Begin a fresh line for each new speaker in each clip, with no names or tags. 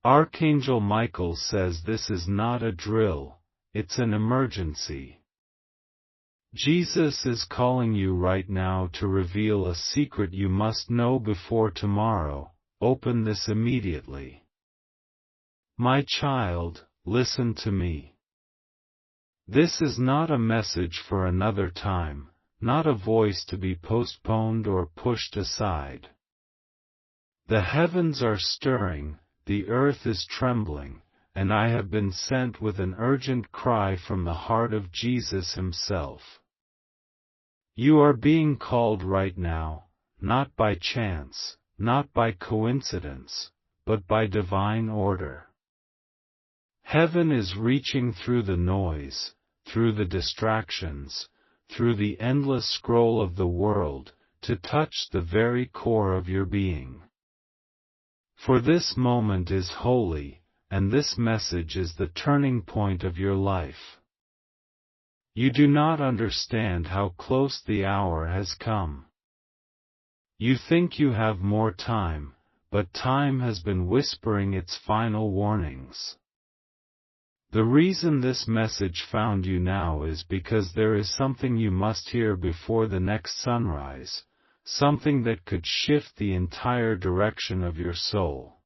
Archangel Michael says this is not a drill, it's an emergency. Jesus is calling you right now to reveal a secret you must know before tomorrow. Open this immediately. My child, listen to me. This is not a message for another time, not a voice to be postponed or pushed aside. The heavens are stirring, the earth is trembling, and I have been sent with an urgent cry from the heart of Jesus himself. You are being called right now, not by chance, not by coincidence, but by divine order. Heaven is reaching through the noise, through the distractions, through the endless scroll of the world, to touch the very core of your being. For this moment is holy, and this message is the turning point of your life. You do not understand how close the hour has come. You think you have more time, but time has been whispering its final warnings. The reason this message found you now is because there is something you must hear before the next sunrise, something that could shift the entire direction of your soul.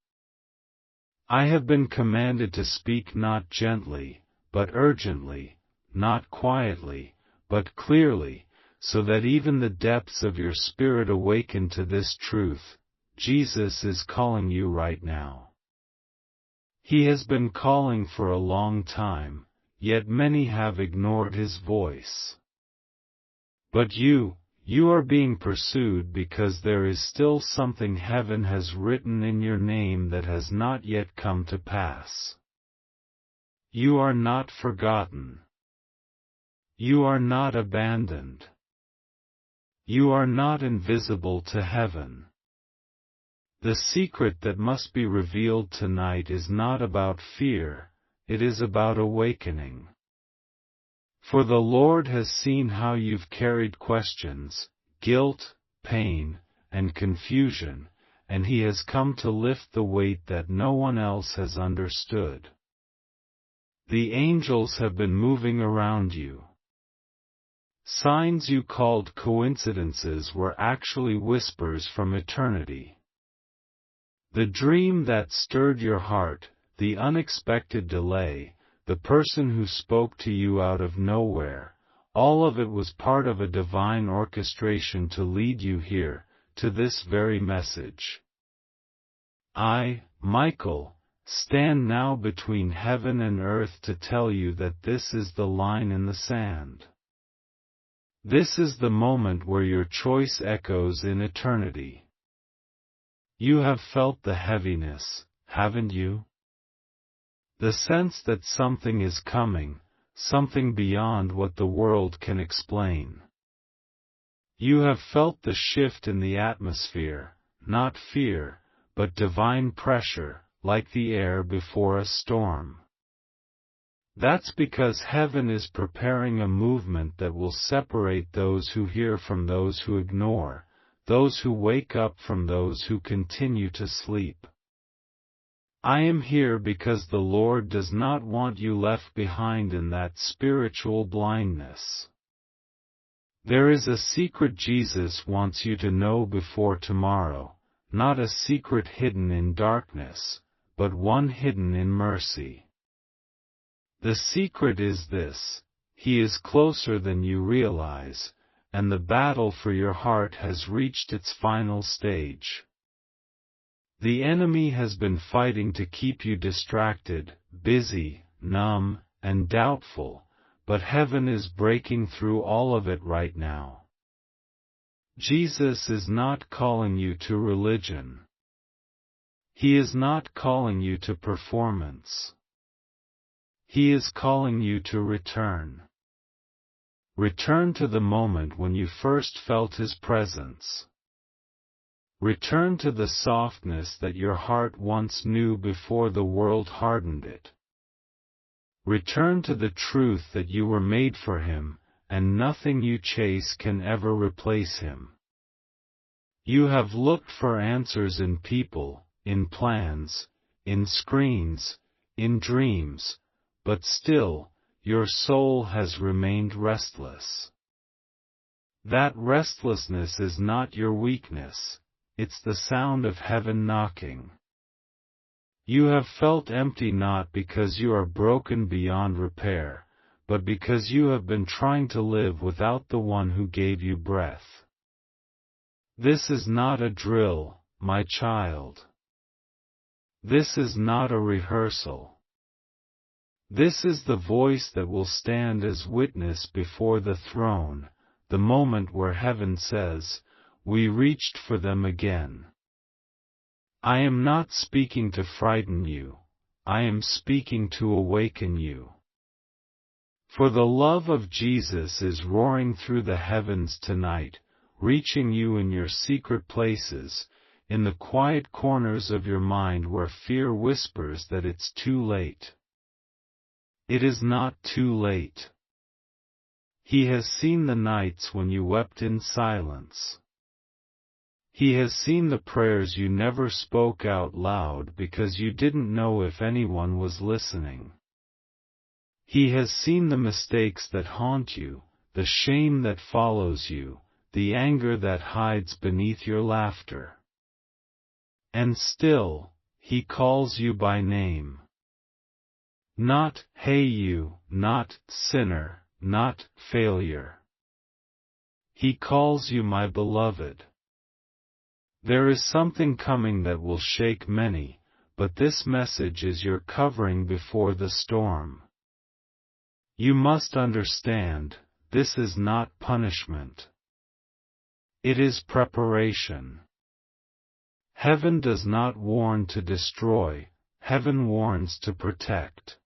I have been commanded to speak not gently, but urgently, not quietly, but clearly, so that even the depths of your spirit awaken to this truth. Jesus is calling you right now. He has been calling for a long time, yet many have ignored his voice. But you are being pursued because there is still something heaven has written in your name that has not yet come to pass. You are not forgotten. You are not abandoned. You are not invisible to heaven. The secret that must be revealed tonight is not about fear, it is about awakening. For the Lord has seen how you've carried questions, guilt, pain, and confusion, and He has come to lift the weight that no one else has understood. The angels have been moving around you. Signs you called coincidences were actually whispers from eternity. The dream that stirred your heart, the unexpected delay, the person who spoke to you out of nowhere, all of it was part of a divine orchestration to lead you here, to this very message. I, Michael, stand now between heaven and earth to tell you that this is the line in the sand. This is the moment where your choice echoes in eternity. You have felt the heaviness, haven't you? The sense that something is coming, something beyond what the world can explain. You have felt the shift in the atmosphere, not fear, but divine pressure, like the air before a storm. That's because heaven is preparing a movement that will separate those who hear from those who ignore, those who wake up from those who continue to sleep. I am here because the Lord does not want you left behind in that spiritual blindness. There is a secret Jesus wants you to know before tomorrow, not a secret hidden in darkness, but one hidden in mercy. The secret is this: He is closer than you realize, and the battle for your heart has reached its final stage. The enemy has been fighting to keep you distracted, busy, numb, and doubtful, but heaven is breaking through all of it right now. Jesus is not calling you to religion. He is not calling you to performance. He is calling you to return. Return to the moment when you first felt His presence. Return to the softness that your heart once knew before the world hardened it. Return to the truth that you were made for Him, and nothing you chase can ever replace Him. You have looked for answers in people, in plans, in screens, in dreams, but still, your soul has remained restless. That restlessness is not your weakness, it's the sound of heaven knocking. You have felt empty not because you are broken beyond repair, but because you have been trying to live without the one who gave you breath. This is not a drill, my child. This is not a rehearsal. This is the voice that will stand as witness before the throne, the moment where heaven says, "We reached for them again." I am not speaking to frighten you, I am speaking to awaken you. For the love of Jesus is roaring through the heavens tonight, reaching you in your secret places, in the quiet corners of your mind where fear whispers that it's too late. It is not too late. He has seen the nights when you wept in silence. He has seen the prayers you never spoke out loud because you didn't know if anyone was listening. He has seen the mistakes that haunt you, the shame that follows you, the anger that hides beneath your laughter. And still, He calls you by name. Not, "Hey you," not, "Sinner," not, "Failure." He calls you my beloved. There is something coming that will shake many, but this message is your covering before the storm. You must understand, this is not punishment. It is preparation. Heaven does not warn to destroy, heaven warns to protect.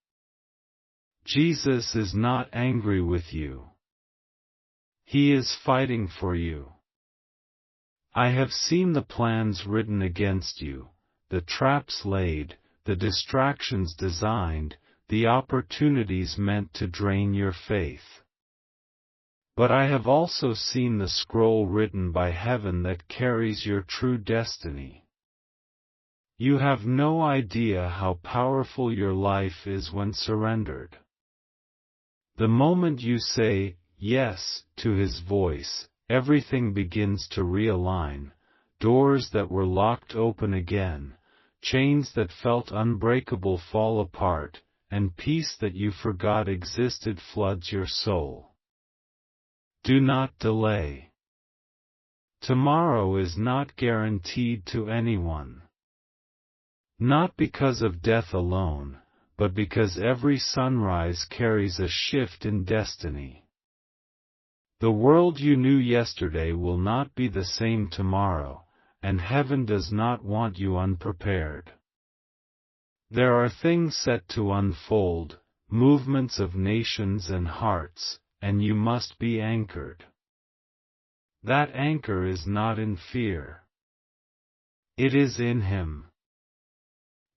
Jesus is not angry with you. He is fighting for you. I have seen the plans written against you, the traps laid, the distractions designed, the opportunities meant to drain your faith. But I have also seen the scroll written by heaven that carries your true destiny. You have no idea how powerful your life is when surrendered. The moment you say, yes, to His voice, everything begins to realign, doors that were locked open again, chains that felt unbreakable fall apart, and peace that you forgot existed floods your soul. Do not delay. Tomorrow is not guaranteed to anyone. Not because of death alone, but because every sunrise carries a shift in destiny. The world you knew yesterday will not be the same tomorrow, and heaven does not want you unprepared. There are things set to unfold, movements of nations and hearts, and you must be anchored. That anchor is not in fear. It is in Him.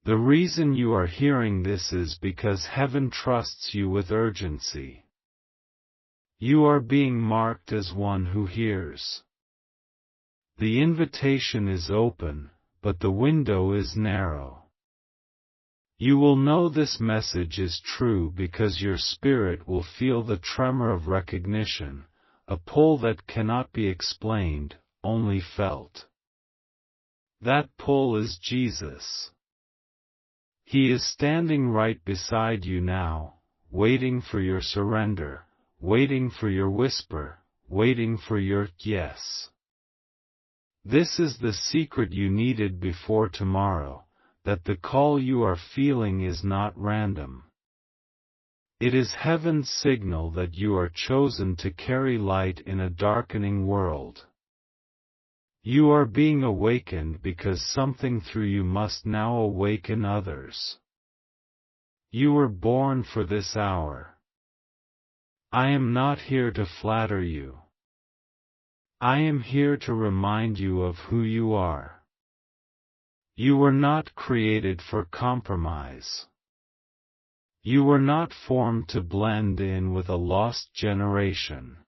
The reason you are hearing this is because heaven trusts you with urgency. You are being marked as one who hears. The invitation is open, but the window is narrow. You will know this message is true because your spirit will feel the tremor of recognition, a pull that cannot be explained, only felt. That pull is Jesus. He is standing right beside you now, waiting for your surrender, waiting for your whisper, waiting for your yes. This is the secret you needed before tomorrow, that the call you are feeling is not random. It is heaven's signal that you are chosen to carry light in a darkening world. You are being awakened because something through you must now awaken others. You were born for this hour. I am not here to flatter you. I am here to remind you of who you are. You were not created for compromise. You were not formed to blend in with a lost generation.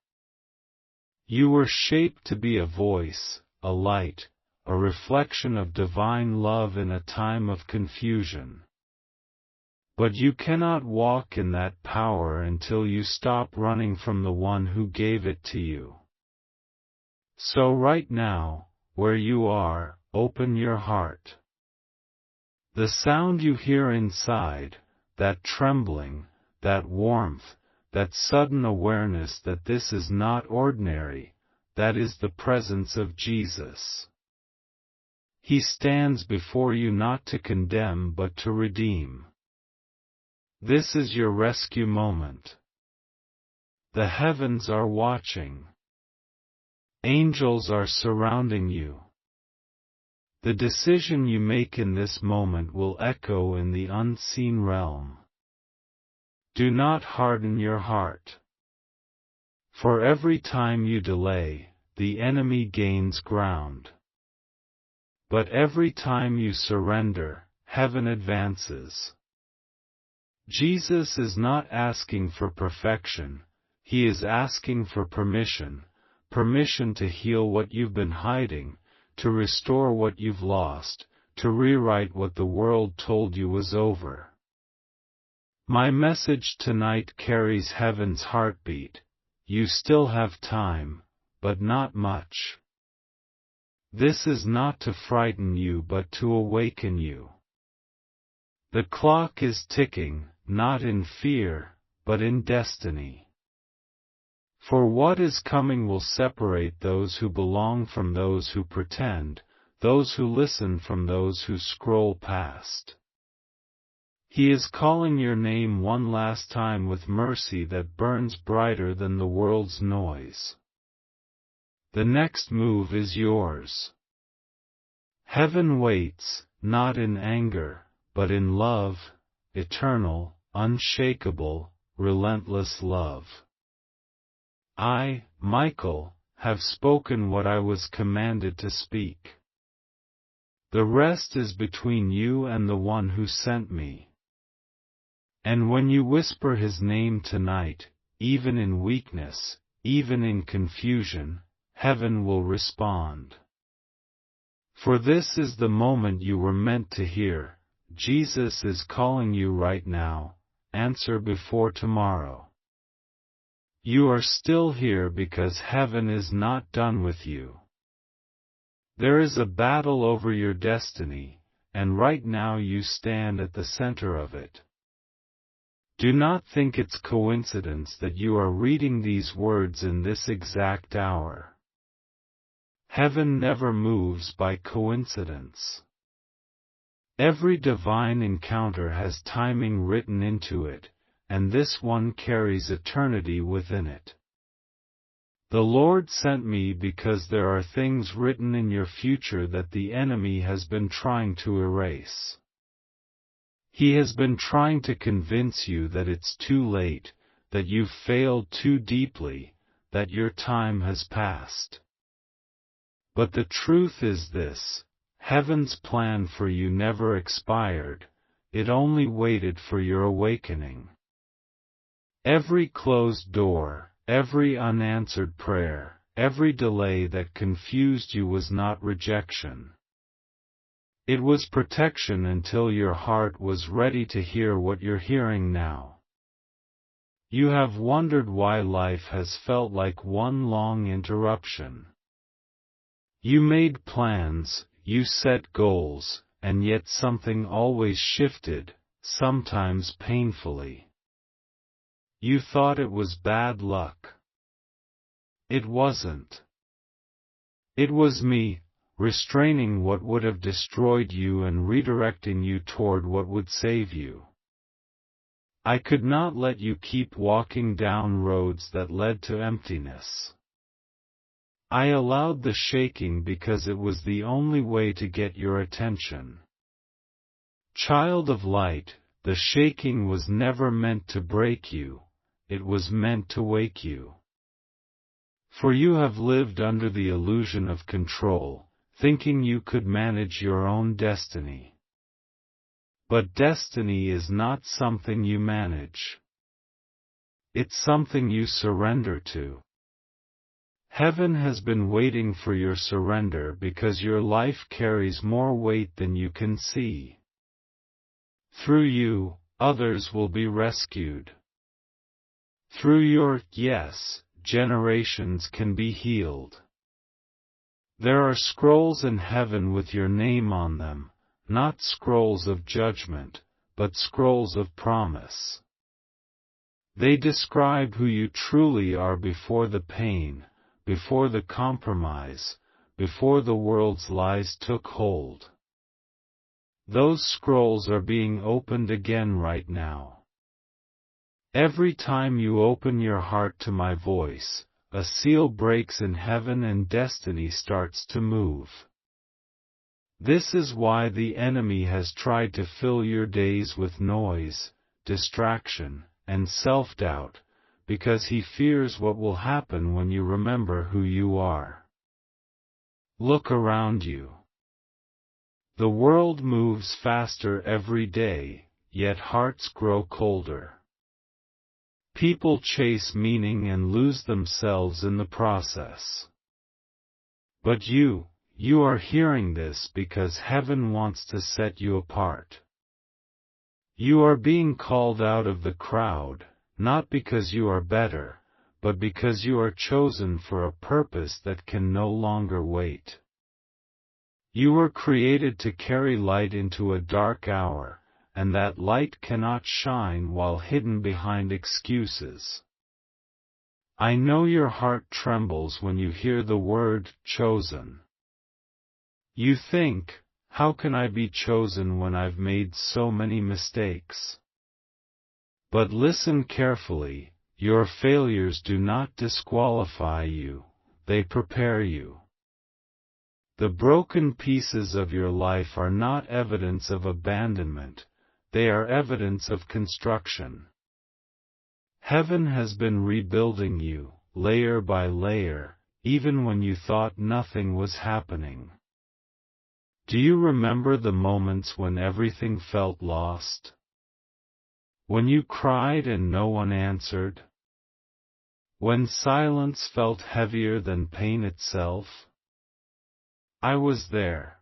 You were shaped to be a voice, a light, a reflection of divine love in a time of confusion. But you cannot walk in that power until you stop running from the one who gave it to you. So right now, where you are, open your heart. The sound you hear inside, that trembling, that warmth, that sudden awareness that this is not ordinary, that is the presence of Jesus. He stands before you not to condemn but to redeem. This is your rescue moment. The heavens are watching. Angels are surrounding you. The decision you make in this moment will echo in the unseen realm. Do not harden your heart. For every time you delay, the enemy gains ground. But every time you surrender, heaven advances. Jesus is not asking for perfection, he is asking for permission, permission to heal what you've been hiding, to restore what you've lost, to rewrite what the world told you was over. My message tonight carries heaven's heartbeat. You still have time, but not much. This is not to frighten you but to awaken you. The clock is ticking, not in fear, but in destiny. For what is coming will separate those who belong from those who pretend, those who listen from those who scroll past. He is calling your name one last time with mercy that burns brighter than the world's noise. The next move is yours. Heaven waits, not in anger, but in love, eternal, unshakable, relentless love. I, Michael, have spoken what I was commanded to speak. The rest is between you and the one who sent me. And when you whisper his name tonight, even in weakness, even in confusion, heaven will respond. For this is the moment you were meant to hear. Jesus is calling you right now. Answer before tomorrow. You are still here because heaven is not done with you. There is a battle over your destiny, and right now you stand at the center of it. Do not think it's coincidence that you are reading these words in this exact hour. Heaven never moves by coincidence. Every divine encounter has timing written into it, and this one carries eternity within it. The Lord sent me because there are things written in your future that the enemy has been trying to erase. He has been trying to convince you that it's too late, that you've failed too deeply, that your time has passed. But the truth is this: heaven's plan for you never expired, it only waited for your awakening. Every closed door, every unanswered prayer, every delay that confused you was not rejection. It was protection until your heart was ready to hear what you're hearing now. You have wondered why life has felt like one long interruption. You made plans, you set goals, and yet something always shifted, sometimes painfully. You thought it was bad luck. It wasn't. It was me, restraining what would have destroyed you and redirecting you toward what would save you. I could not let you keep walking down roads that led to emptiness. I allowed the shaking because it was the only way to get your attention. Child of light, the shaking was never meant to break you, it was meant to wake you. For you have lived under the illusion of control, thinking you could manage your own destiny. But destiny is not something you manage. It's something you surrender to. Heaven has been waiting for your surrender because your life carries more weight than you can see. Through you, others will be rescued. Through your yes, generations can be healed. There are scrolls in heaven with your name on them, not scrolls of judgment, but scrolls of promise. They describe who you truly are before the pain, before the compromise, before the world's lies took hold. Those scrolls are being opened again right now. Every time you open your heart to my voice, a seal breaks in heaven and destiny starts to move. This is why the enemy has tried to fill your days with noise, distraction, and self-doubt, because he fears what will happen when you remember who you are. Look around you. The world moves faster every day, yet hearts grow colder. People chase meaning and lose themselves in the process. But you are hearing this because heaven wants to set you apart. You are being called out of the crowd, not because you are better, but because you are chosen for a purpose that can no longer wait. You were created to carry light into a dark hour, and that light cannot shine while hidden behind excuses. I know your heart trembles when you hear the word chosen. You think, how can I be chosen when I've made so many mistakes? But listen carefully, your failures do not disqualify you, they prepare you. The broken pieces of your life are not evidence of abandonment, they are evidence of construction. Heaven has been rebuilding you, layer by layer, even when you thought nothing was happening. Do you remember the moments when everything felt lost? When you cried and no one answered? When silence felt heavier than pain itself? I was there.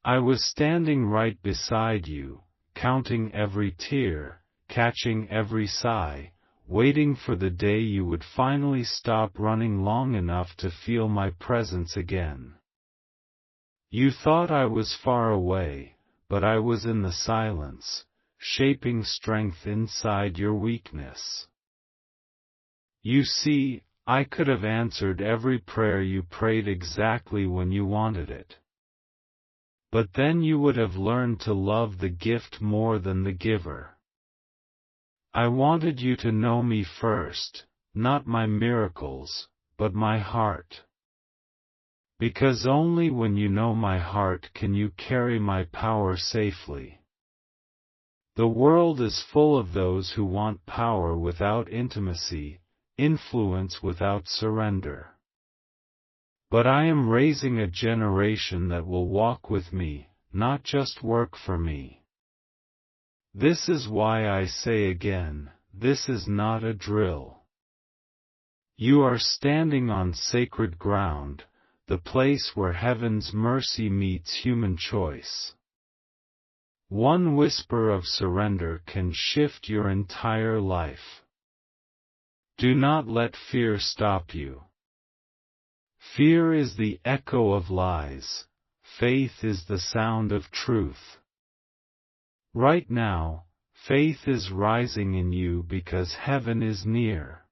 I was standing right beside you, counting every tear, catching every sigh, waiting for the day you would finally stop running long enough to feel my presence again. You thought I was far away, but I was in the silence, shaping strength inside your weakness. You see, I could have answered every prayer you prayed exactly when you wanted it. But then you would have learned to love the gift more than the giver. I wanted you to know me first, not my miracles, but my heart. Because only when you know my heart can you carry my power safely. The world is full of those who want power without intimacy, influence without surrender. But I am raising a generation that will walk with me, not just work for me. This is why I say again, this is not a drill. You are standing on sacred ground, the place where heaven's mercy meets human choice. One whisper of surrender can shift your entire life. Do not let fear stop you. Fear is the echo of lies, faith is the sound of truth. Right now, faith is rising in you because heaven is near.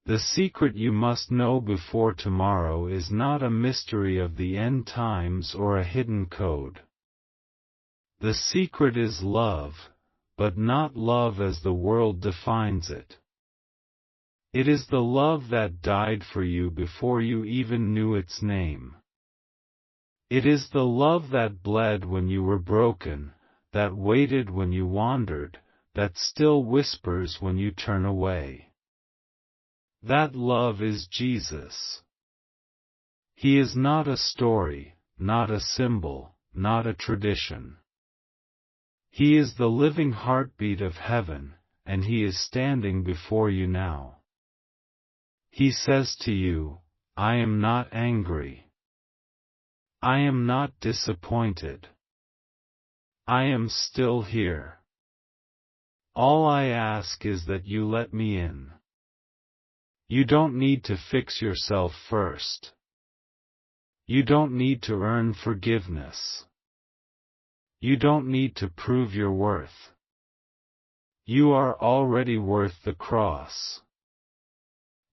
The secret you must know before tomorrow is not a mystery of the end times or a hidden code. The secret is love, but not love as the world defines it. It is the love that died for you before you even knew its name. It is the love that bled when you were broken, that waited when you wandered, that still whispers when you turn away. That love is Jesus. He is not a story, not a symbol, not a tradition. He is the living heartbeat of heaven, and He is standing before you now. He says to you, I am not angry. I am not disappointed. I am still here. All I ask is that you let me in. You don't need to fix yourself first. You don't need to earn forgiveness. You don't need to prove your worth. You are already worth the cross.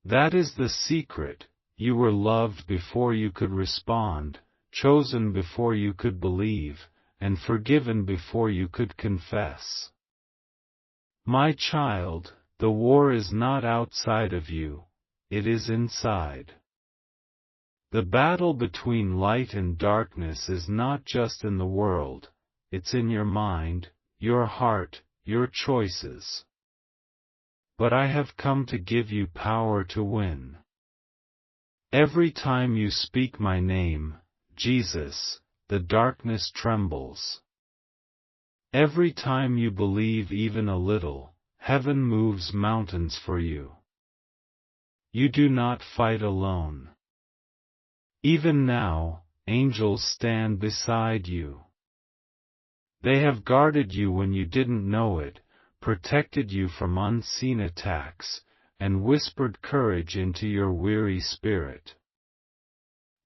That is the secret. You were loved before you could respond, chosen before you could believe, and forgiven before you could confess. My child, the war is not outside of you, it is inside. The battle between light and darkness is not just in the world, it's in your mind, your heart, your choices. But I have come to give you power to win. Every time you speak my name, Jesus, the darkness trembles. Every time you believe even a little, heaven moves mountains for you. You do not fight alone. Even now, angels stand beside you. They have guarded you when you didn't know it, protected you from unseen attacks, and whispered courage into your weary spirit.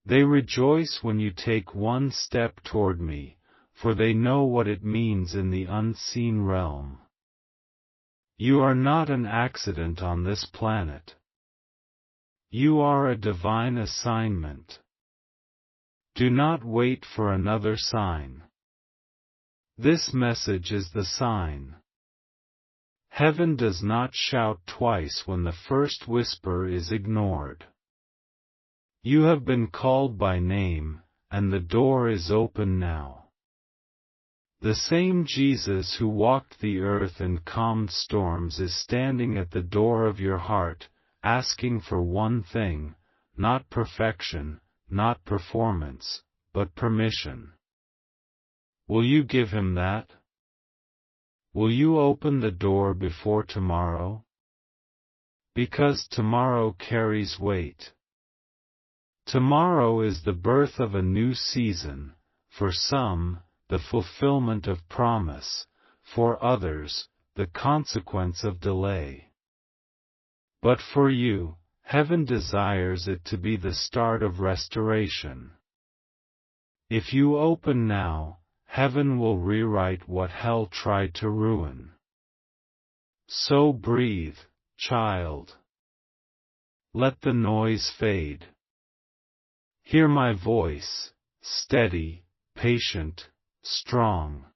They rejoice when you take one step toward me, for they know what it means in the unseen realm. You are not an accident on this planet. You are a divine assignment. Do not wait for another sign. This message is the sign. Heaven does not shout twice when the first whisper is ignored. You have been called by name, and the door is open now. The same Jesus who walked the earth and calmed storms is standing at the door of your heart, asking for one thing, not perfection, not performance, but permission. Will you give him that? Will you open the door before tomorrow? Because tomorrow carries weight. Tomorrow is the birth of a new season, for some, the fulfillment of promise, for others, the consequence of delay. But for you, heaven desires it to be the start of restoration. If you open now, heaven will rewrite what hell tried to ruin. So breathe, child. Let the noise fade. Hear my voice, steady, patient, strong.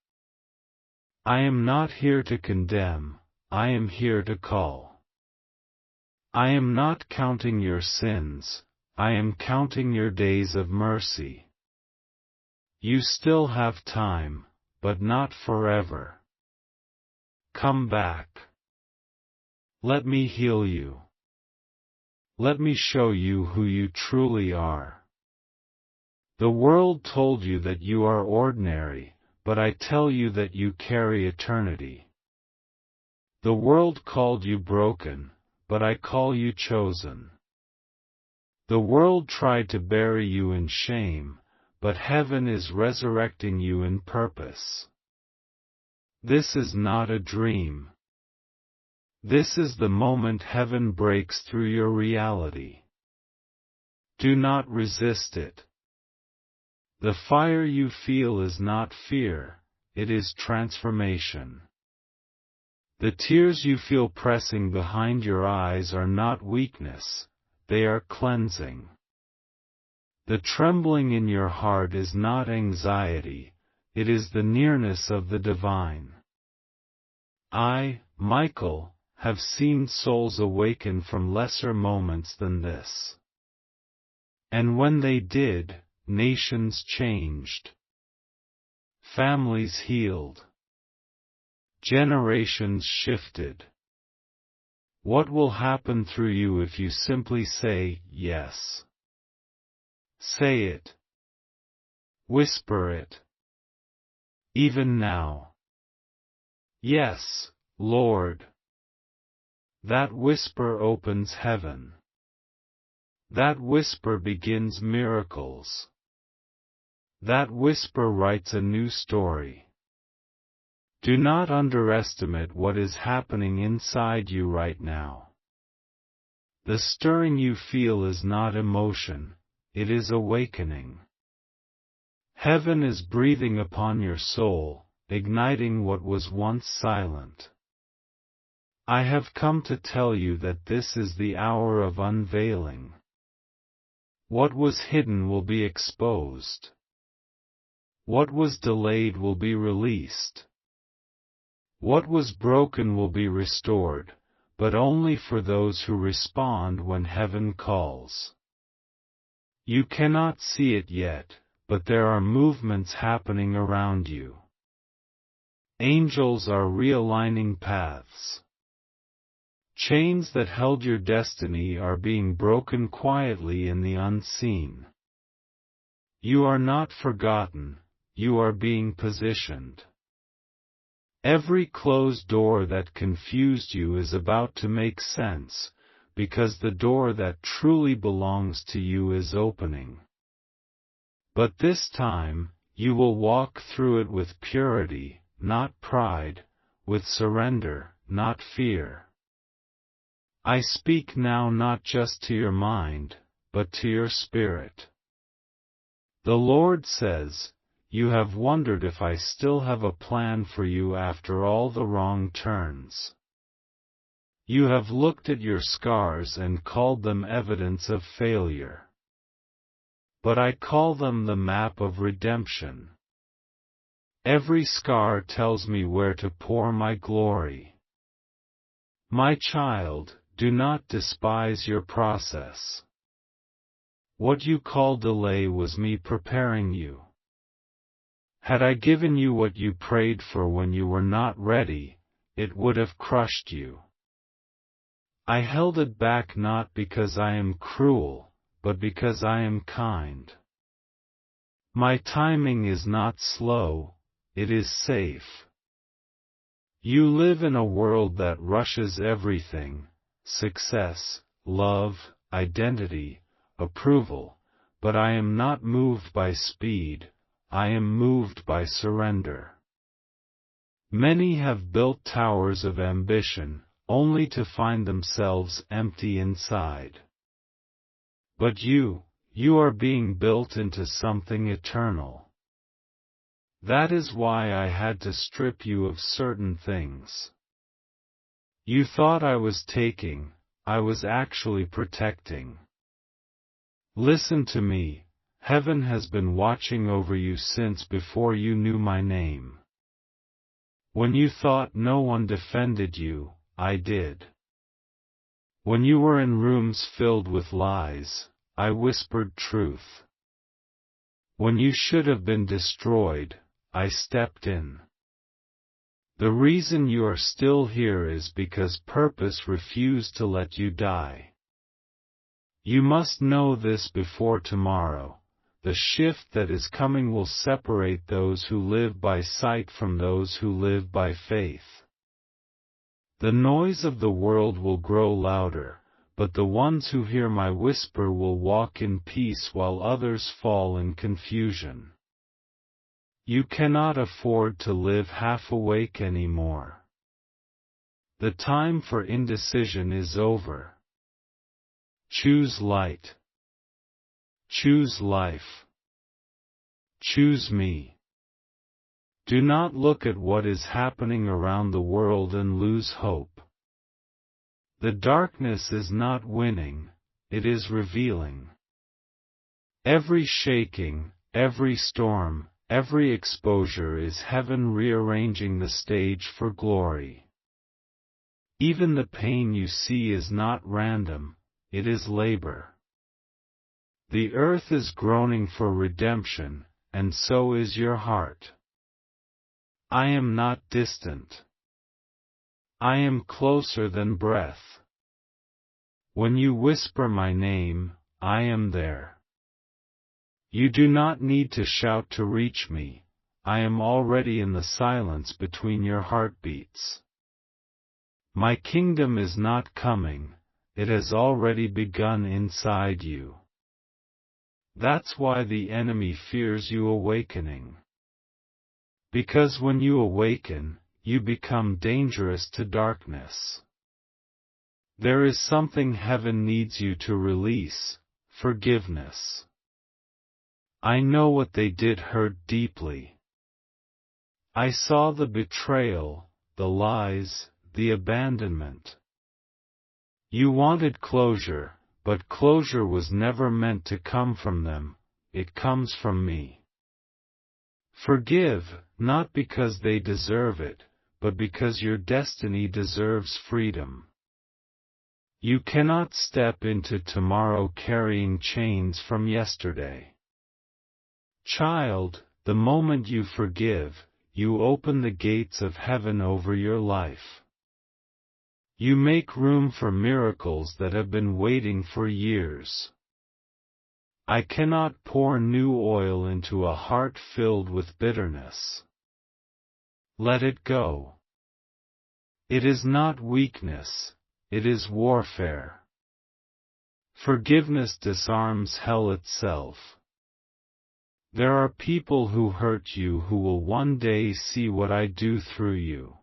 I am not here to condemn, I am here to call. I am not counting your sins, I am counting your days of mercy. You still have time, but not forever. Come back. Let me heal you. Let me show you who you truly are. The world told you that you are ordinary, but I tell you that you carry eternity. The world called you broken, but I call you chosen. The world tried to bury you in shame, but heaven is resurrecting you in purpose. This is not a dream. This is the moment heaven breaks through your reality. Do not resist it. The fire you feel is not fear, it is transformation. The tears you feel pressing behind your eyes are not weakness, they are cleansing. The trembling in your heart is not anxiety, it is the nearness of the divine. I, Michael, have seen souls awaken from lesser moments than this. And when they did, nations changed. Families healed. Generations shifted. What will happen through you if you simply say, yes? Say it. Whisper it. Even now. Yes, Lord. That whisper opens heaven. That whisper begins miracles. That whisper writes a new story. Do not underestimate what is happening inside you right now. The stirring you feel is not emotion, it is awakening. Heaven is breathing upon your soul, igniting what was once silent. I have come to tell you that this is the hour of unveiling. What was hidden will be exposed. What was delayed will be released. What was broken will be restored, but only for those who respond when heaven calls. You cannot see it yet, but there are movements happening around you. Angels are realigning paths. Chains that held your destiny are being broken quietly in the unseen. You are not forgotten, you are being positioned. Every closed door that confused you is about to make sense, because the door that truly belongs to you is opening. But this time, you will walk through it with purity, not pride, with surrender, not fear. I speak now not just to your mind, but to your spirit. The Lord says, you have wondered if I still have a plan for you after all the wrong turns. You have looked at your scars and called them evidence of failure. But I call them the map of redemption. Every scar tells me where to pour my glory. My child, do not despise your process. What you call delay was me preparing you. Had I given you what you prayed for when you were not ready, it would have crushed you. I held it back not because I am cruel, but because I am kind. My timing is not slow, it is safe. You live in a world that rushes everything: success, love, identity, approval, but I am not moved by speed, I am moved by surrender. Many have built towers of ambition, only to find themselves empty inside. But you are being built into something eternal. That is why I had to strip you of certain things. You thought I was taking, I was actually protecting. Listen to me, heaven has been watching over you since before you knew my name. When you thought no one defended you, I did. When you were in rooms filled with lies, I whispered truth. When you should have been destroyed, I stepped in. The reason you are still here is because purpose refused to let you die. You must know this before tomorrow. The shift that is coming will separate those who live by sight from those who live by faith. The noise of the world will grow louder, but the ones who hear my whisper will walk in peace while others fall in confusion. You cannot afford to live half awake anymore. The time for indecision is over. Choose light. Choose life. Choose me. Do not look at what is happening around the world and lose hope. The darkness is not winning, it is revealing. Every shaking, every storm, every exposure is heaven rearranging the stage for glory. Even the pain you see is not random, it is labor. The earth is groaning for redemption, and so is your heart. I am not distant. I am closer than breath. When you whisper my name, I am there. You do not need to shout to reach me, I am already in the silence between your heartbeats. My kingdom is not coming, it has already begun inside you. That's why the enemy fears you awakening. Because when you awaken, you become dangerous to darkness. There is something heaven needs you to release: forgiveness. I know what they did hurt deeply. I saw the betrayal, the lies, the abandonment. You wanted closure, but closure was never meant to come from them, it comes from me. Forgive, not because they deserve it, but because your destiny deserves freedom. You cannot step into tomorrow carrying chains from yesterday. Child, the moment you forgive, you open the gates of heaven over your life. You make room for miracles that have been waiting for years. I cannot pour new oil into a heart filled with bitterness. Let it go. It is not weakness, it is warfare. Forgiveness disarms hell itself. There are people who hurt you who will one day see what I do through you.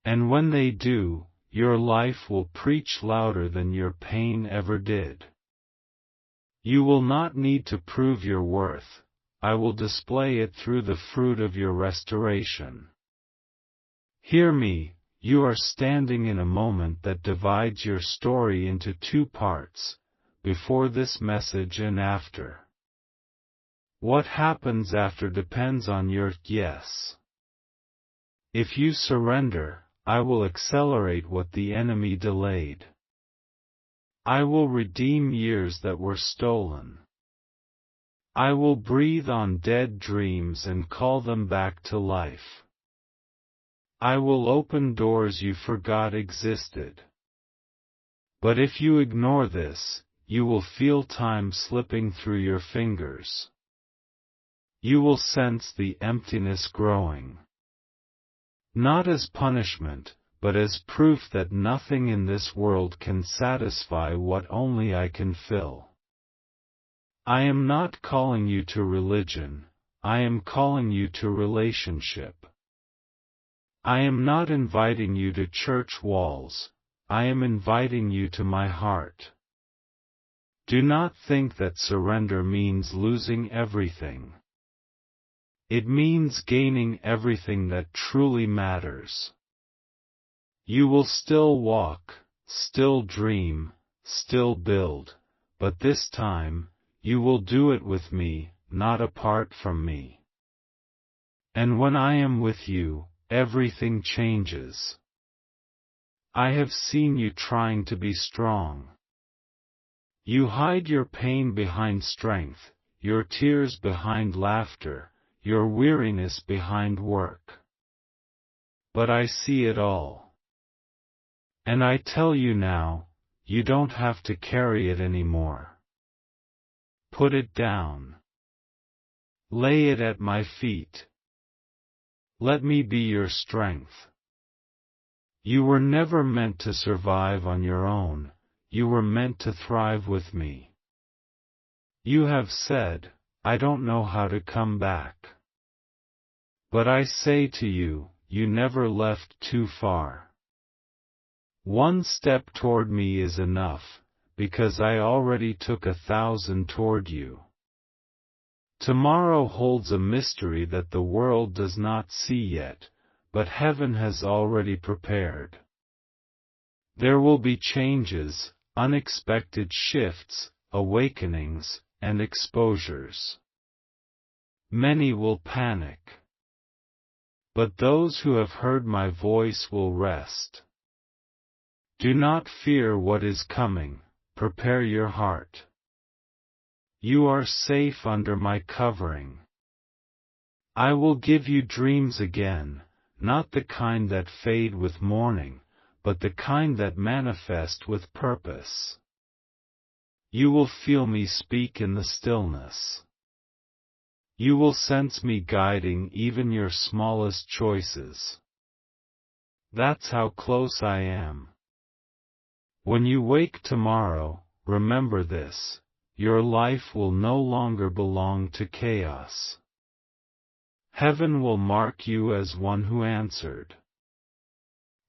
And when they do, your life will preach louder than your pain ever did. You will not need to prove your worth, I will display it through the fruit of your restoration. Hear me, you are standing in a moment that divides your story into two parts, before this message and after. What happens after depends on your yes. If you surrender, I will accelerate what the enemy delayed. I will redeem years that were stolen. I will breathe on dead dreams and call them back to life. I will open doors you forgot existed. But if you ignore this, you will feel time slipping through your fingers. You will sense the emptiness growing. Not as punishment, but as proof that nothing in this world can satisfy what only I can fill. I am not calling you to religion, I am calling you to relationship. I am not inviting you to church walls, I am inviting you to my heart. Do not think that surrender means losing everything. It means gaining everything that truly matters. You will still walk, still dream, still build, but this time, you will do it with me, not apart from me. And when I am with you, everything changes. I have seen you trying to be strong. You hide your pain behind strength, your tears behind laughter, your weariness behind work. But I see it all. And I tell you now, you don't have to carry it anymore. Put it down. Lay it at my feet. Let me be your strength. You were never meant to survive on your own, you were meant to thrive with me. You have said, I don't know how to come back. But I say to you, you never left too far. One step toward me is enough, because I already took 1,000 toward you. Tomorrow holds a mystery that the world does not see yet, but heaven has already prepared. There will be changes, unexpected shifts, awakenings, and exposures. Many will panic. But those who have heard my voice will rest. Do not fear what is coming, prepare your heart. You are safe under my covering. I will give you dreams again, not the kind that fade with morning, but the kind that manifest with purpose. You will feel me speak in the stillness. You will sense me guiding even your smallest choices. That's how close I am. When you wake tomorrow, remember this: your life will no longer belong to chaos. Heaven will mark you as one who answered.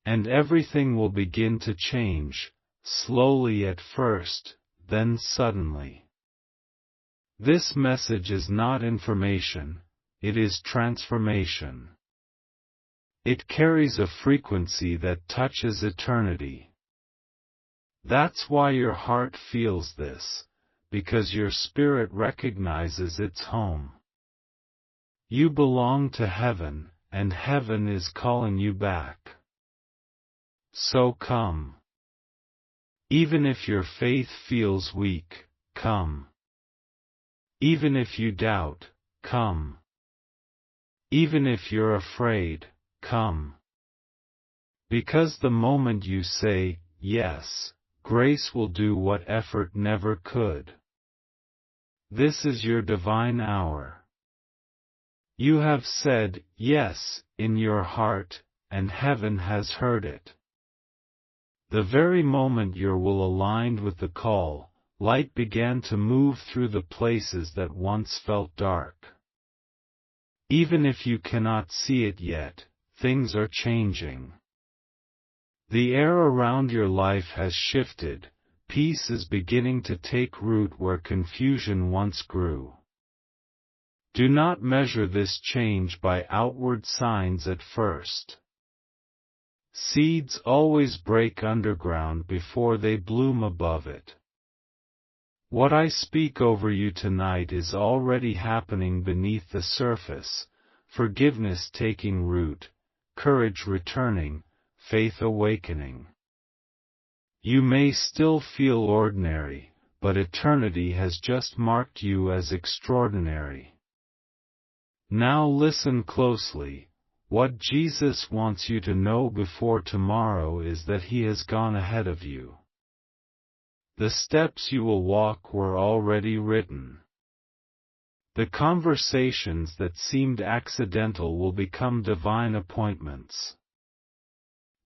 And everything will begin to change, slowly at first, then suddenly. This message is not information, it is transformation. It carries a frequency that touches eternity. That's why your heart feels this, because your spirit recognizes its home. You belong to heaven, and heaven is calling you back. So come. Even if your faith feels weak, come. Even if you doubt, come. Even if you're afraid, come. Because the moment you say, yes, grace will do what effort never could. This is your divine hour. You have said, yes, in your heart, and heaven has heard it. The very moment your will aligned with the call, light began to move through the places that once felt dark. Even if you cannot see it yet, things are changing. The air around your life has shifted, peace is beginning to take root where confusion once grew. Do not measure this change by outward signs at first. Seeds always break underground before they bloom above it. What I speak over you tonight is already happening beneath the surface: forgiveness taking root, courage returning, faith awakening. You may still feel ordinary, but eternity has just marked you as extraordinary. Now listen closely. What Jesus wants you to know before tomorrow is that He has gone ahead of you. The steps you will walk were already written. The conversations that seemed accidental will become divine appointments.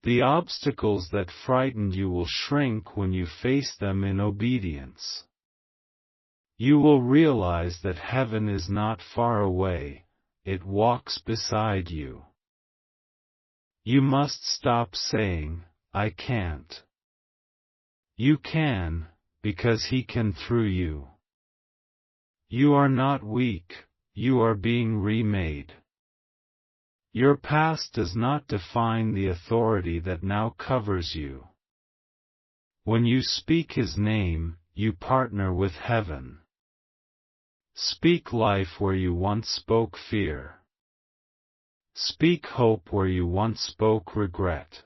The obstacles that frightened you will shrink when you face them in obedience. You will realize that heaven is not far away, it walks beside you. You must stop saying, I can't. You can, because He can through you. You are not weak, you are being remade. Your past does not define the authority that now covers you. When you speak His name, you partner with heaven. Speak life where you once spoke fear. Speak hope where you once spoke regret.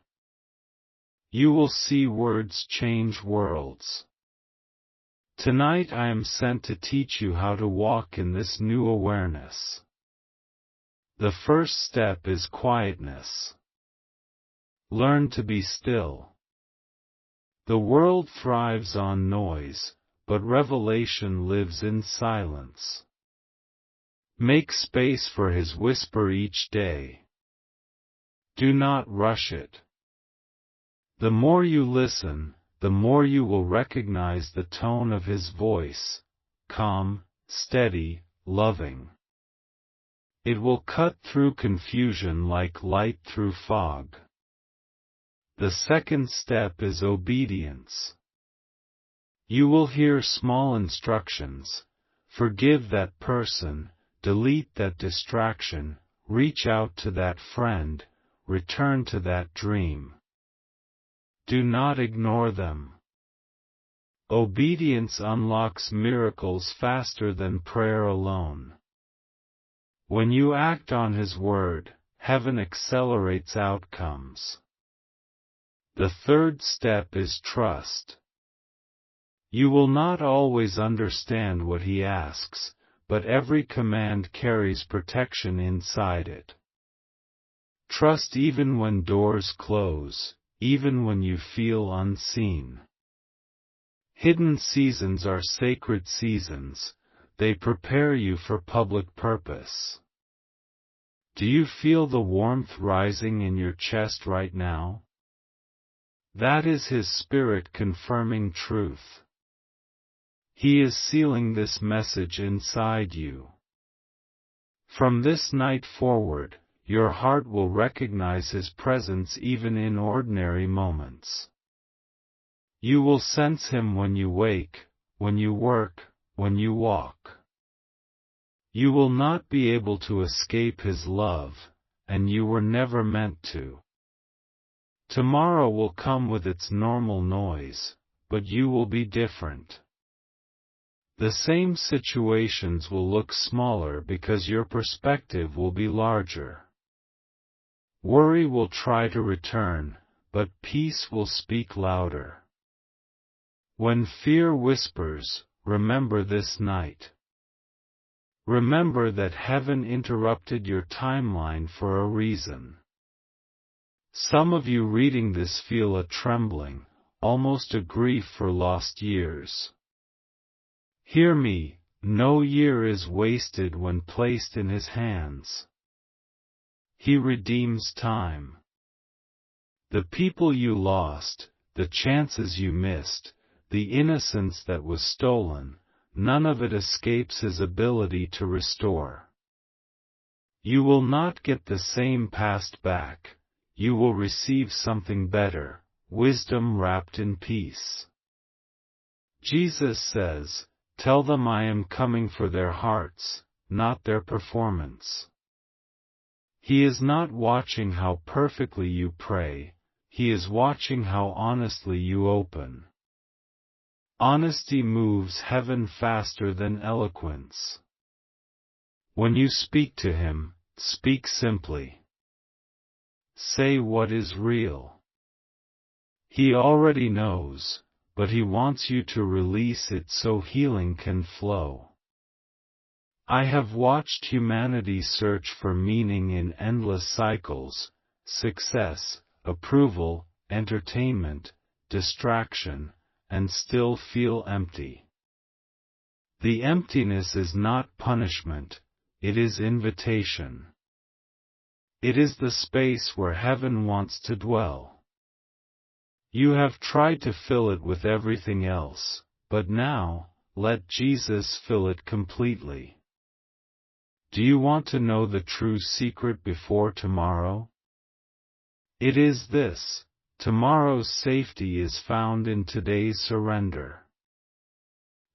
You will see words change worlds. Tonight I am sent to teach you how to walk in this new awareness. The first step is quietness. Learn to be still. The world thrives on noise, but revelation lives in silence. Make space for His whisper each day. Do not rush it. The more you listen, the more you will recognize the tone of His voice: calm, steady, loving. It will cut through confusion like light through fog. The second step is obedience. You will hear small instructions: forgive that person, delete that distraction, reach out to that friend, return to that dream. Do not ignore them. Obedience unlocks miracles faster than prayer alone. When you act on His word, heaven accelerates outcomes. The third step is trust. You will not always understand what He asks, but every command carries protection inside it. Trust even when doors close, even when you feel unseen. Hidden seasons are sacred seasons, they prepare you for public purpose. Do you feel the warmth rising in your chest right now? That is His Spirit confirming truth. He is sealing this message inside you. From this night forward, your heart will recognize His presence even in ordinary moments. You will sense Him when you wake, when you work, when you walk. You will not be able to escape His love, and you were never meant to. Tomorrow will come with its normal noise, but you will be different. The same situations will look smaller because your perspective will be larger. Worry will try to return, but peace will speak louder. When fear whispers, remember this night. Remember that heaven interrupted your timeline for a reason. Some of you reading this feel a trembling, almost a grief for lost years. Hear me, no year is wasted when placed in His hands. He redeems time. The people you lost, the chances you missed, the innocence that was stolen, none of it escapes His ability to restore. You will not get the same past back, you will receive something better, wisdom wrapped in peace. Jesus says, "Tell them I am coming for their hearts, not their performance." He is not watching how perfectly you pray, He is watching how honestly you open. Honesty moves heaven faster than eloquence. When you speak to Him, speak simply. Say what is real. He already knows, but He wants you to release it so healing can flow. I have watched humanity search for meaning in endless cycles: success, approval, entertainment, distraction, and still feel empty. The emptiness is not punishment, it is invitation. It is the space where heaven wants to dwell. You have tried to fill it with everything else, but now, let Jesus fill it completely. Do you want to know the true secret before tomorrow? It is this: tomorrow's safety is found in today's surrender.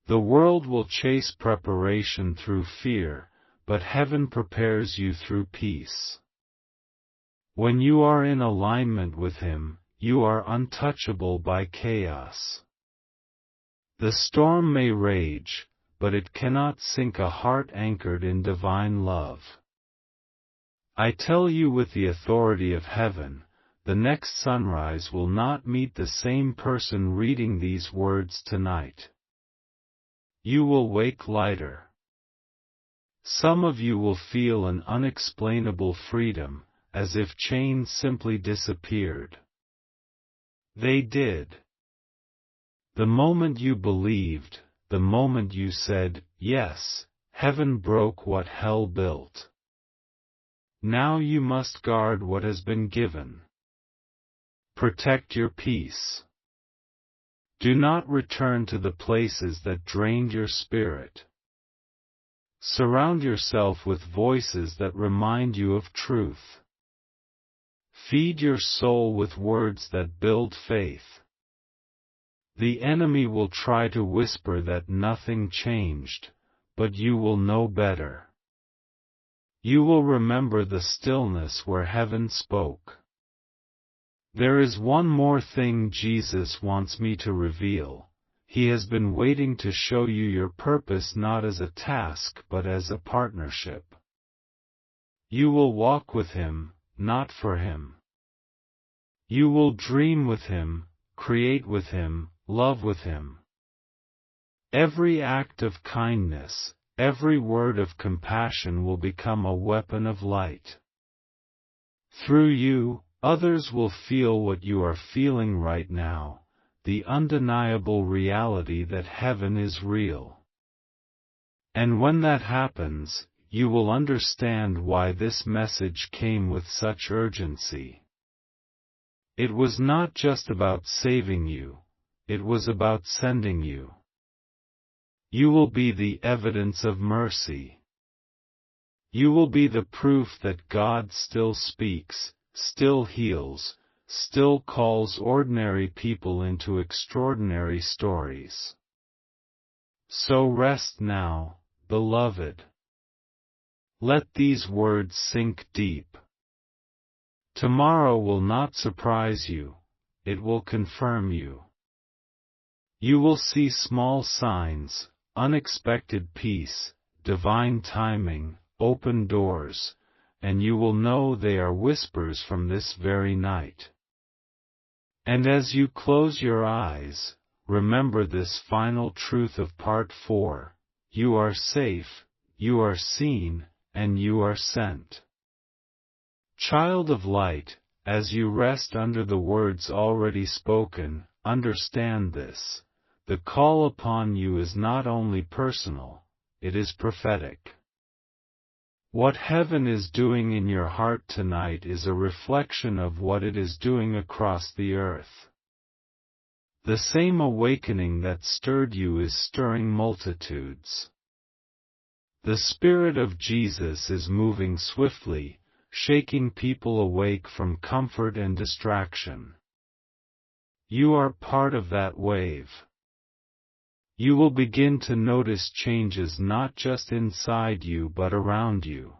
The world will chase preparation through fear, but heaven prepares you through peace. When you are in alignment with Him, you are untouchable by chaos. The storm may rage, but it cannot sink a heart anchored in divine love. I tell you with the authority of heaven, the next sunrise will not meet the same person reading these words tonight. You will wake lighter. Some of you will feel an unexplainable freedom, as if chains simply disappeared. They did. The moment you believed, the moment you said, "Yes," heaven broke what hell built. Now you must guard what has been given. Protect your peace. Do not return to the places that drained your spirit. Surround yourself with voices that remind you of truth. Feed your soul with words that build faith. The enemy will try to whisper that nothing changed, but you will know better. You will remember the stillness where heaven spoke. There is one more thing Jesus wants me to reveal. He has been waiting to show you your purpose not as a task but as a partnership. You will walk with Him, not for Him. You will dream with Him, create with Him, love with Him. Every act of kindness, every word of compassion will become a weapon of light. Through you, others will feel what you are feeling right now, the undeniable reality that heaven is real. And when that happens, you will understand why this message came with such urgency. It was not just about saving you, it was about sending you. You will be the evidence of mercy. You will be the proof that God still speaks, still heals, still calls ordinary people into extraordinary stories. So rest now, beloved. Let these words sink deep. Tomorrow will not surprise you, it will confirm you. You will see small signs, unexpected peace, divine timing, open doors, and you will know they are whispers from this very night. And as you close your eyes, remember this final truth of Part 4, you are safe, you are seen, and you are sent. Child of light, as you rest under the words already spoken, understand this. The call upon you is not only personal, it is prophetic. What heaven is doing in your heart tonight is a reflection of what it is doing across the earth. The same awakening that stirred you is stirring multitudes. The Spirit of Jesus is moving swiftly, shaking people awake from comfort and distraction. You are part of that wave. You will begin to notice changes not just inside you but around you.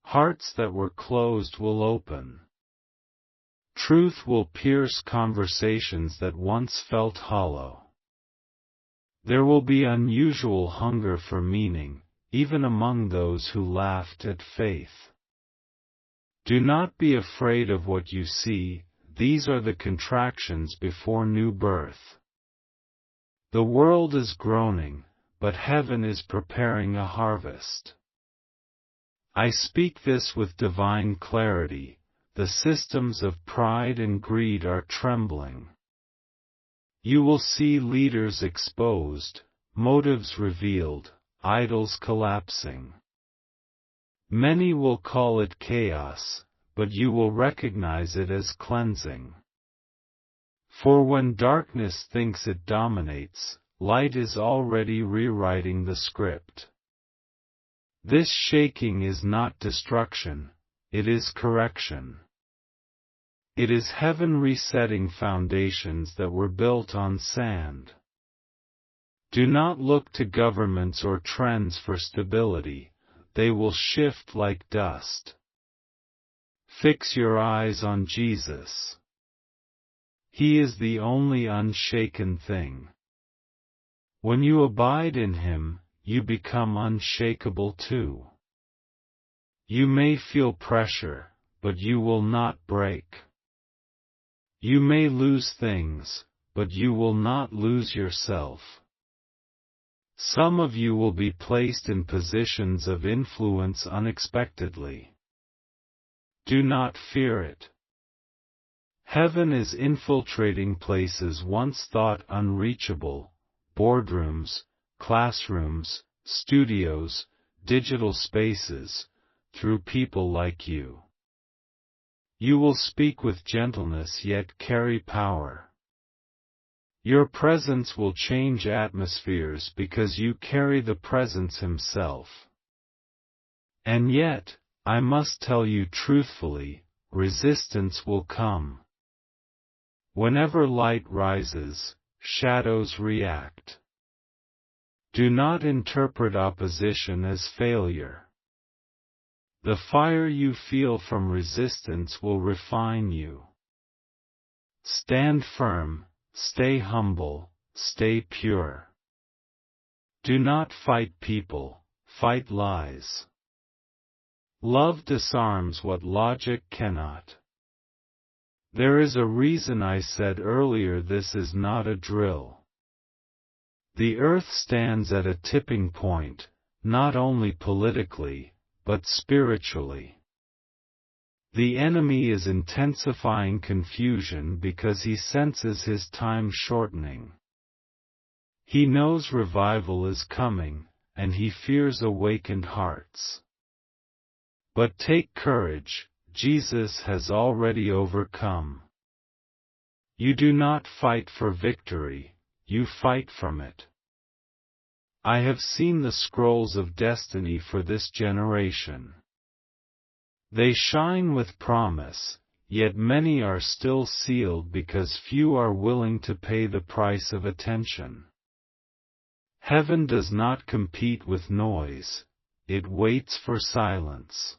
Hearts that were closed will open. Truth will pierce conversations that once felt hollow. There will be unusual hunger for meaning, even among those who laughed at faith. Do not be afraid of what you see, these are the contractions before new birth. The world is groaning, but heaven is preparing a harvest. I speak this with divine clarity, the systems of pride and greed are trembling. You will see leaders exposed, motives revealed, idols collapsing. Many will call it chaos, but you will recognize it as cleansing. For when darkness thinks it dominates, light is already rewriting the script. This shaking is not destruction, it is correction. It is heaven resetting foundations that were built on sand. Do not look to governments or trends for stability, they will shift like dust. Fix your eyes on Jesus. He is the only unshaken thing. When you abide in Him, you become unshakable too. You may feel pressure, but you will not break. You may lose things, but you will not lose yourself. Some of you will be placed in positions of influence unexpectedly. Do not fear it. Heaven is infiltrating places once thought unreachable, boardrooms, classrooms, studios, digital spaces, through people like you. You will speak with gentleness yet carry power. Your presence will change atmospheres because you carry the presence Himself. And yet, I must tell you truthfully, resistance will come. Whenever light rises, shadows react. Do not interpret opposition as failure. The fire you feel from resistance will refine you. Stand firm, stay humble, stay pure. Do not fight people, fight lies. Love disarms what logic cannot. There is a reason I said earlier this is not a drill. The earth stands at a tipping point, not only politically, but spiritually. The enemy is intensifying confusion because he senses his time shortening. He knows revival is coming, and he fears awakened hearts. But take courage, Jesus has already overcome. You do not fight for victory, you fight from it. I have seen the scrolls of destiny for this generation. They shine with promise, yet many are still sealed because few are willing to pay the price of attention. Heaven does not compete with noise, it waits for silence.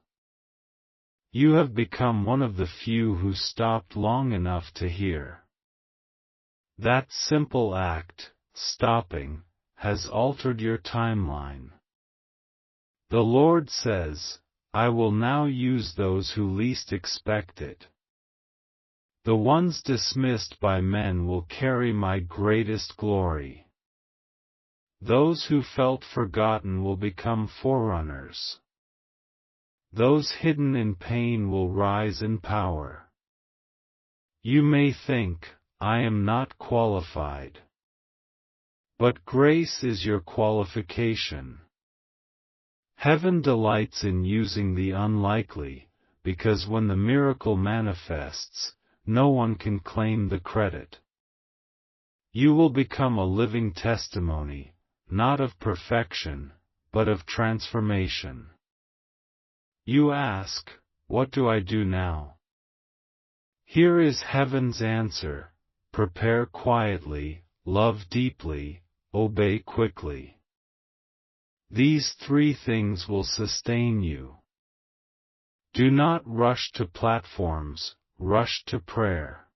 You have become one of the few who stopped long enough to hear. That simple act, stopping, has altered your timeline. The Lord says, I will now use those who least expect it. The ones dismissed by men will carry my greatest glory. Those who felt forgotten will become forerunners. Those hidden in pain will rise in power. You may think, I am not qualified. But grace is your qualification. Heaven delights in using the unlikely, because when the miracle manifests, no one can claim the credit. You will become a living testimony, not of perfection, but of transformation. You ask, what do I do now? Here is heaven's answer: prepare quietly, love deeply, obey quickly. These three things will sustain you. Do not rush to platforms, rush to prayer.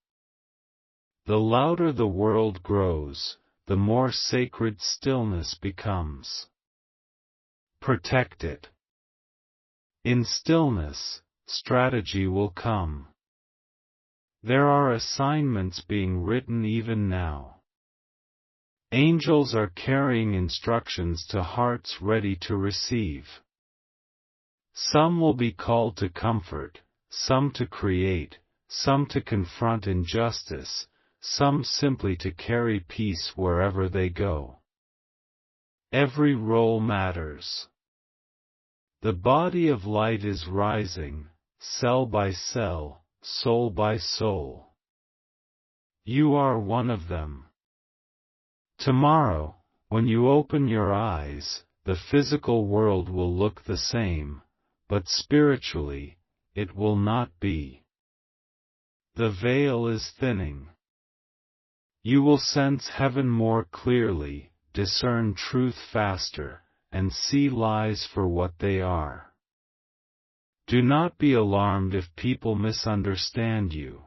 The louder the world grows, the more sacred stillness becomes. Protect it. In stillness, strategy will come. There are assignments being written even now. Angels are carrying instructions to hearts ready to receive. Some will be called to comfort, some to create, some to confront injustice, some simply to carry peace wherever they go. Every role matters. The body of light is rising, cell by cell, soul by soul. You are one of them. Tomorrow, when you open your eyes, the physical world will look the same, but spiritually, it will not be. The veil is thinning. You will sense heaven more clearly, discern truth faster, and see lies for what they are. Do not be alarmed if people misunderstand you.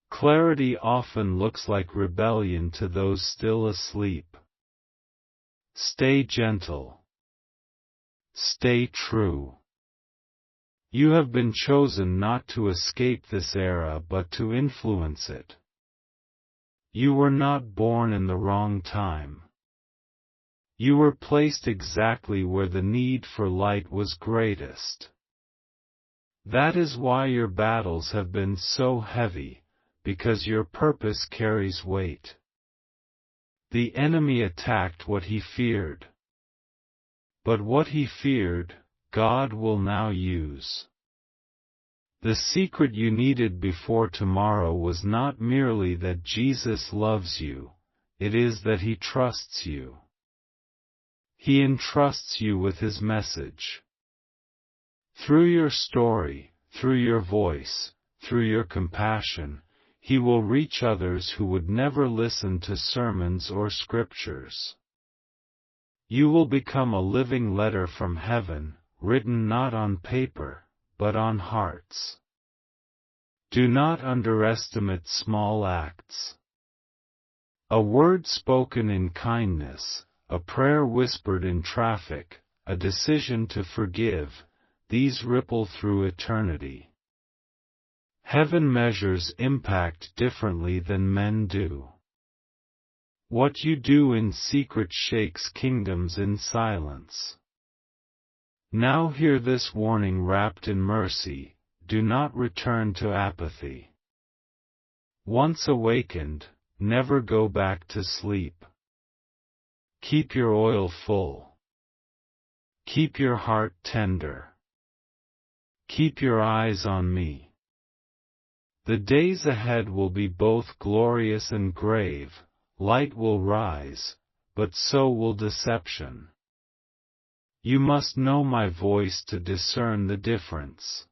Clarity often looks like rebellion to those still asleep. Stay gentle. Stay true. You have been chosen not to escape this era but to influence it. You were not born in the wrong time. You were placed exactly where the need for light was greatest. That is why your battles have been so heavy, because your purpose carries weight. The enemy attacked what he feared. But what he feared, God will now use. The secret you needed before tomorrow was not merely that Jesus loves you, it is that He trusts you. He entrusts you with His message. Through your story, through your voice, through your compassion, He will reach others who would never listen to sermons or scriptures. You will become a living letter from heaven, written not on paper, but on hearts. Do not underestimate small acts. A word spoken in kindness, a prayer whispered in traffic, a decision to forgive, these ripple through eternity. Heaven measures impact differently than men do. What you do in secret shakes kingdoms in silence. Now hear this warning wrapped in mercy: do not return to apathy. Once awakened, never go back to sleep. Keep your oil full. Keep your heart tender. Keep your eyes on me. The days ahead will be both glorious and grave. Light will rise, but so will deception. You must know my voice to discern the difference.